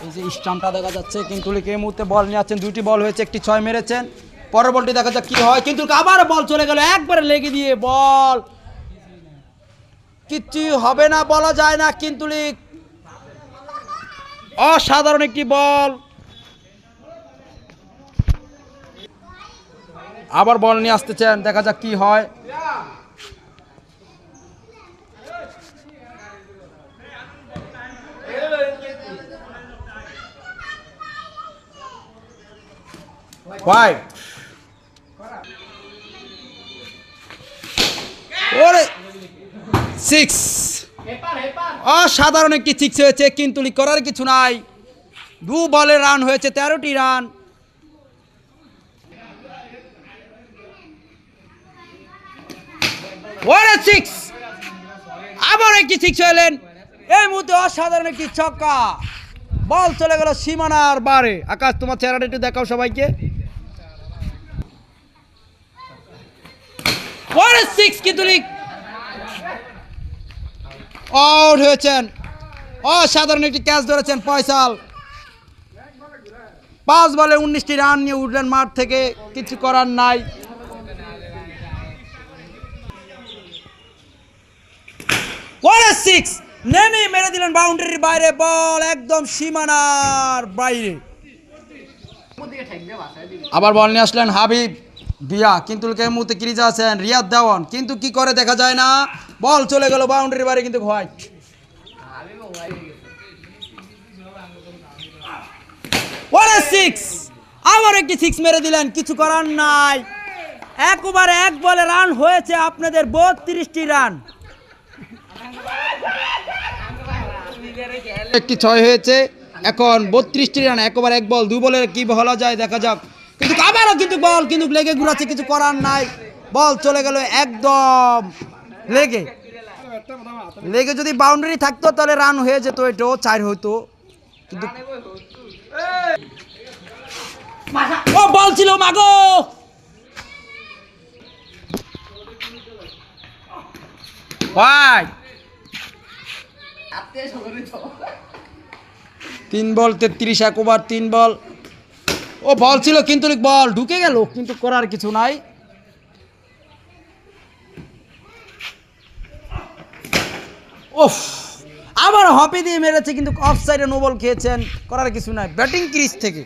এই যে স্টাম্পটা দেখা যাচ্ছে, কিন্তু এই মুহূর্তে বল নিয়ে আছেন, দুইটি বল হয়েছে, একটি 6 মেরেছেন। পরের বলটি দেখা যাক কি হয়, কিন্তু আবার বল চলে গেল একবারে লেগে দিয়ে, বল কিচ্ছু হবে না বলা যায় না, কিন্তু অসাধারণ একটি বল। আবার বল নিয়ে আসতেছেন, দেখা যাক কি হয়। White. ওরে 6, অসাধারণ একটি 6 হয়েছে, কিন্তু করার কিছু নাই। 2 বলে রান হয়েছে, 13টি রান। ওরে 6, আবার একটি 6 হলেন। এই মুহূর্তে অসাধারণ একটি ছক্কা, বল চলে গেল সীমানার বারে। আকাশ, তোমার চেহারাটা একটু দেখাও সবাইকে। ওরে 6, কিন্তু আউট হয়েছেন। অসাধারণ একটি ক্যাচ ধরেছেন ফয়সাল। 5 বলে 19টি রান নিয়ে উঠলেন মাঠ থেকে, কিছু করার নাই। ওরে 6, নেমে মেরে দিলেন বাউন্ডারির বাইরে, বল একদম সীমানার বাইরে। আবার বল নিয়ে আসলেন হাবিব বিয়া, কিন্তু এই মুহূর্তে ক্রিজে আছেন রিয়াদ দেওয়ান, কিন্তু কি করে দেখা যায় না, বল চলে গেল বাউন্ডারির বাইরে, কিন্তু হোয়াইট। ওরে 6, আবার একটি 6 মেরে দিলেন, কিছু করার নাই। একবার 1 বলে রান হয়েছে আপনাদের 32টি রান। একটি 6 হয়েছে, এখন 32টি রান। একবার 1 বল 2 বলে কি বলা যায় দেখা যাক, কিন্তু আবারও কিন্তু বল কিন্তু লেগে ঘুরাচ্ছে, কিছু করার নাই। বল চলে গেল একদম লেগে যদি বাউন্ডারি থাকতো তাহলে রান হয়ে যেত, এটাও 4 হইতো, কিন্তু ও বল ছিল মাগো। ভাই 3 বল 33, 1 ওভার 3 বল। ও বল ছিল, কিন্তু বল ঢুকে গেল, কিন্তু করার কিছু নাই। ওফ, আবার হপি দিয়ে মেরেছে, কিন্তু অফ সাইডে নো বল খেয়েছেন, করার কিছু নাই। ব্যাটিং ক্রিজ থেকে